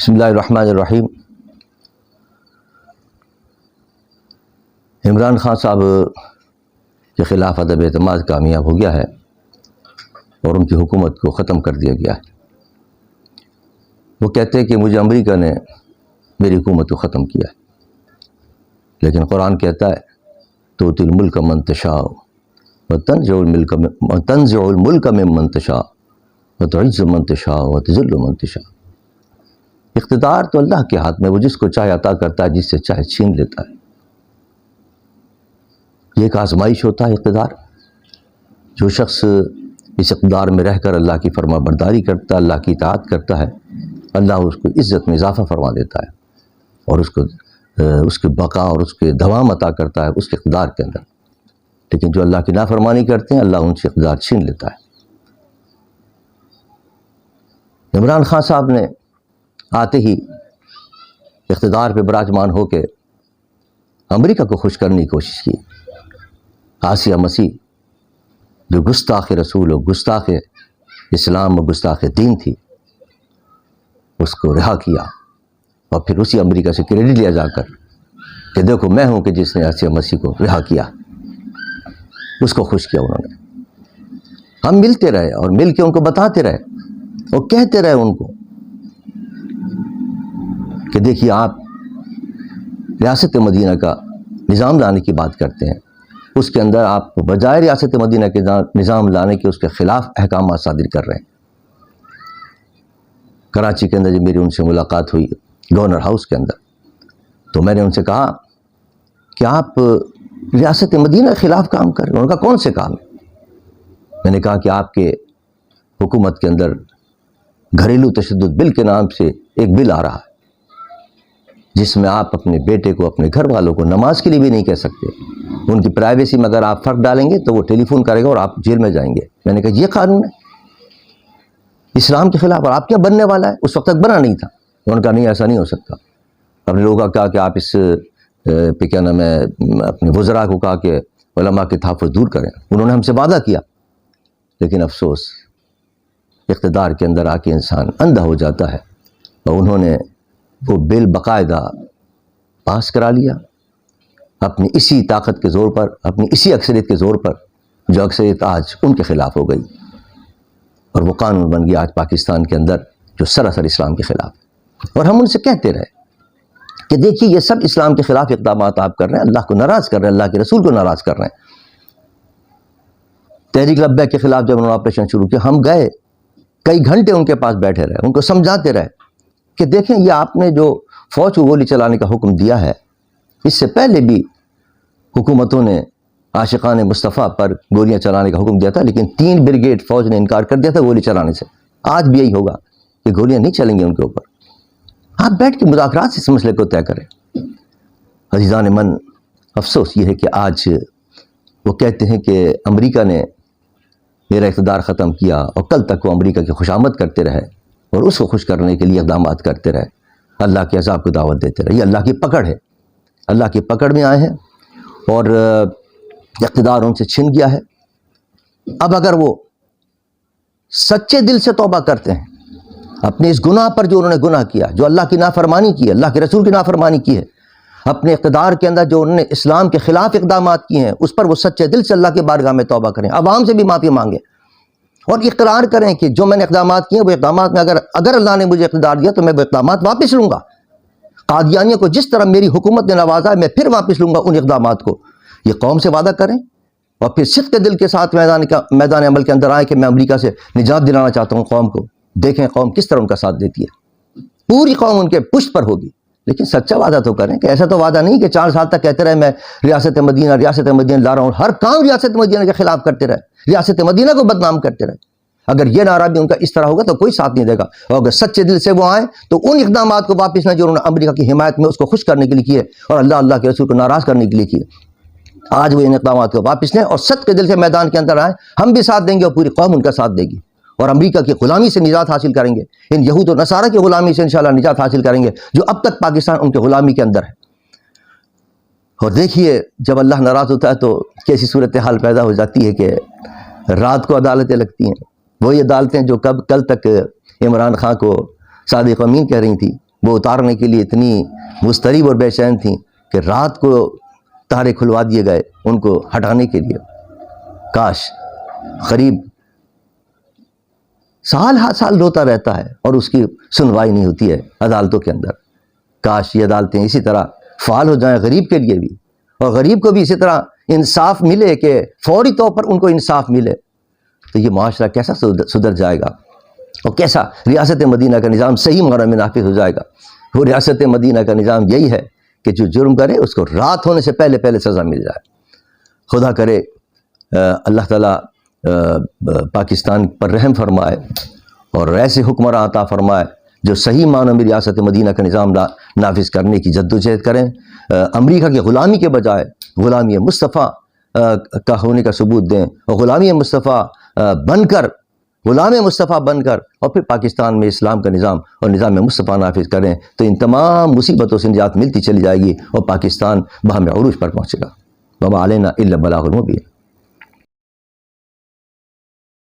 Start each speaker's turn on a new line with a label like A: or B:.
A: بسم اللہ الرحمن الرحیم۔ عمران خان صاحب کے خلاف عدم اعتماد کامیاب ہو گیا ہے اور ان کی حکومت کو ختم کر دیا گیا ہے۔ وہ کہتے ہیں کہ مجھے امریکہ نے میری حکومت کو ختم کیا ہے، لیکن قرآن کہتا ہے تؤتی الملک من تشاء وتنزع الملک ممن تشاء وتعز من تشاء وتذل من تشاء۔ اقتدار تو اللہ کے ہاتھ میں، وہ جس کو چاہے عطا کرتا ہے، جس سے چاہے چھین لیتا ہے۔ یہ ایک آزمائش ہوتا ہے اقتدار۔ جو شخص اس اقتدار میں رہ کر اللہ کی فرما برداری کرتا ہے، اللہ کی اطاعت کرتا ہے، اللہ اس کو عزت میں اضافہ فرما دیتا ہے اور اس کے بقا اور اس کے دوام عطا کرتا ہے اس کے اقتدار کے اندر۔ لیکن جو اللہ کی نافرمانی کرتے ہیں، اللہ ان سے اقتدار چھین لیتا ہے۔ عمران خان صاحب نے آتے ہی اقتدار پہ براجمان ہو کے امریکہ کو خوش کرنے کی کوشش کی۔ آسیہ مسیح جو گستاخ رسول و گستاخ اسلام و گستاخ دین تھی، اس کو رہا کیا اور پھر اسی امریکہ سے کریڈٹ لیا جا کر کہ دیکھو میں ہوں کہ جس نے آسیہ مسیح کو رہا کیا۔ اس کو خوش کیا انہوں نے۔ ہم ملتے رہے اور مل کے ان کو بتاتے رہے اور کہتے رہے ان کو کہ دیکھیے آپ ریاست مدینہ کا نظام لانے کی بات کرتے ہیں، اس کے اندر آپ بجائے ریاست مدینہ کے نظام لانے کے اس کے خلاف احکامات صادر کر رہے ہیں۔ کراچی کے اندر جب میری ان سے ملاقات ہوئی گورنر ہاؤس کے اندر، تو میں نے ان سے کہا کہ آپ ریاست مدینہ کے خلاف کام کر رہے ہیں۔ ان کا کون سے کام ہے؟ میں نے کہا کہ آپ کے حکومت کے اندر گھریلو تشدد بل کے نام سے ایک بل آ رہا ہے، جس میں آپ اپنے بیٹے کو، اپنے گھر والوں کو نماز کے لیے بھی نہیں کہہ سکتے۔ ان کی پرائیویسی میں اگر آپ فرق ڈالیں گے تو وہ ٹیلی فون کرے گا اور آپ جیل میں جائیں گے۔ میں نے کہا یہ قانون ہے اسلام کے خلاف، اور آپ کیا بننے والا ہے؟ اس وقت تک بنا نہیں تھا۔ ان کا نہیں، ایسا نہیں ہو سکتا۔ اپنے لوگوں کا کہا کہ آپ اس پہ کیا نام ہے، اپنے وزراء کو کہا کہ علماء کے تحفظ دور کریں۔ انہوں نے ہم سے وعدہ کیا، لیکن افسوس اقتدار کے اندر آ کے انسان اندھا ہو جاتا ہے، اور انہوں نے وہ بل باقاعدہ پاس کرا لیا اپنی اسی طاقت کے زور پر، اپنی اسی اکثریت کے زور پر، جو اکثریت آج ان کے خلاف ہو گئی، اور وہ قانون بن گیا آج پاکستان کے اندر جو سراسر اسلام کے خلاف ہے۔ اور ہم ان سے کہتے رہے کہ دیکھیے یہ سب اسلام کے خلاف اقدامات آپ کر رہے ہیں، اللہ کو ناراض کر رہے ہیں، اللہ کے رسول کو ناراض کر رہے ہیں۔ تحریک لبیک کے خلاف جب انہوں نے آپریشن شروع کیا، ہم گئے کئی گھنٹے ان کے پاس بیٹھے رہے، ان کو سمجھاتے رہے کہ دیکھیں یہ آپ نے جو فوج کو گولی چلانے کا حکم دیا ہے، اس سے پہلے بھی حکومتوں نے عاشقان مصطفیٰ پر گولیاں چلانے کا حکم دیا تھا، لیکن 3 بریگیڈ فوج نے انکار کر دیا تھا گولی چلانے سے۔ آج بھی یہی ہوگا کہ گولیاں نہیں چلیں گی ان کے اوپر۔ آپ بیٹھ کے مذاکرات سے اس مسئلے کو طے کریں۔ عزیزان من، افسوس یہ ہے کہ آج وہ کہتے ہیں کہ امریکہ نے میرا اقتدار ختم کیا، اور کل تک وہ امریکہ کی خوشامد کرتے رہے اور اس کو خوش کرنے کے لیے اقدامات کرتے رہے، اللہ کے عذاب کو دعوت دیتے رہے۔ یہ اللہ کی پکڑ ہے، اللہ کی پکڑ میں آئے ہیں اور اقتدار ان سے چھن گیا ہے۔ اب اگر وہ سچے دل سے توبہ کرتے ہیں اپنے اس گناہ پر جو انہوں نے گناہ کیا، جو اللہ کی نافرمانی کی ہے، اللہ کے رسول کی نافرمانی کی ہے، اپنے اقتدار کے اندر جو انہوں نے اسلام کے خلاف اقدامات کیے ہیں، اس پر وہ سچے دل سے اللہ کے بارگاہ میں توبہ کریں، عوام سے بھی معافی مانگیں اور اقرار کریں کہ جو میں نے اقدامات کیے وہ اقدامات میں اگر اللہ نے مجھے اقتدار دیا تو میں وہ اقدامات واپس لوں گا۔ قادیانیوں کو جس طرح میری حکومت نے نوازا ہے، میں پھر واپس لوں گا ان اقدامات کو۔ یہ قوم سے وعدہ کریں اور پھر صدق دل کے ساتھ میدان عمل کے اندر آئیں کہ میں امریکہ سے نجات دلانا چاہتا ہوں قوم کو۔ دیکھیں قوم کس طرح ان کا ساتھ دیتی ہے، پوری قوم ان کے پشت پر ہوگی۔ لیکن سچا وعدہ تو کریں کہ ایسا تو وعدہ نہیں کہ 4 سال تک کہتے رہے میں ریاست مدینہ لا رہا ہوں، ہر کام ریاست مدینہ کے خلاف کرتے رہے، ریاست مدینہ کو بدنام کرتے رہے۔ اگر یہ نعرہ بھی ان کا اس طرح ہوگا تو کوئی ساتھ نہیں دے گا، اور اگر سچے دل سے وہ آئیں تو ان اقدامات کو واپس نہ جو انہوں نے امریکہ کی حمایت میں اس کو خوش کرنے کے لیے کیے اور اللہ کے رسول کو ناراض کرنے کے لیے کیے، آج وہ ان اقدامات کو واپس لیں اور صدق کے دل سے میدان کے اندر آئیں۔ ہم بھی ساتھ دیں گے اور پوری قوم ان کا ساتھ دے گی، اور امریکہ کی غلامی سے نجات حاصل کریں گے، ان یہود و نصارہ کی غلامی سے انشاءاللہ نجات حاصل کریں گے جو اب تک پاکستان ان کے غلامی کے اندر ہے۔ اور دیکھیے جب اللہ ناراض ہوتا ہے تو کیسی صورتحال پیدا ہو جاتی ہے کہ رات کو عدالتیں لگتی ہیں، وہی عدالتیں جو کل تک عمران خان کو صادق امین کہہ رہی تھی وہ اتارنے کے لیے اتنی مضطرب اور بے چین تھیں کہ رات کو تارے کھلوا دیے گئے ان کو ہٹانے کے لیے۔ کاش غریب سال ہر سال روتا رہتا ہے اور اس کی سنوائی نہیں ہوتی ہے عدالتوں کے اندر۔ کاش یہ عدالتیں اسی طرح فعال ہو جائیں غریب کے لیے بھی، اور غریب کو بھی اسی طرح انصاف ملے کہ فوری طور پر ان کو انصاف ملے، تو یہ معاشرہ کیسا سدھر جائے گا، اور کیسا ریاست مدینہ کا نظام صحیح معنی میں نافذ ہو جائے گا۔ وہ ریاست مدینہ کا نظام یہی ہے کہ جو جرم کرے اس کو رات ہونے سے پہلے پہلے سزا مل جائے۔ خدا کرے اللہ تعالیٰ پاکستان پر رحم فرمائے اور ایسے حکمراں عطا فرمائے جو صحیح معنوں میں ریاست مدینہ کا نظام نافذ کرنے کی جدوجہد کریں، امریکہ کی غلامی کے بجائے غلامی مصطفیٰ کا ہونے کا ثبوت دیں، اور غلامی مصطفیٰ بن کر، غلام مصطفیٰ بن کر، اور پھر پاکستان میں اسلام کا نظام اور نظام مصطفیٰ نافذ کریں، تو ان تمام مصیبتوں سے نجات ملتی چلی جائے گی اور پاکستان بہم عروج پر پہنچے گا۔ وما علینا الا البلاغ المبین۔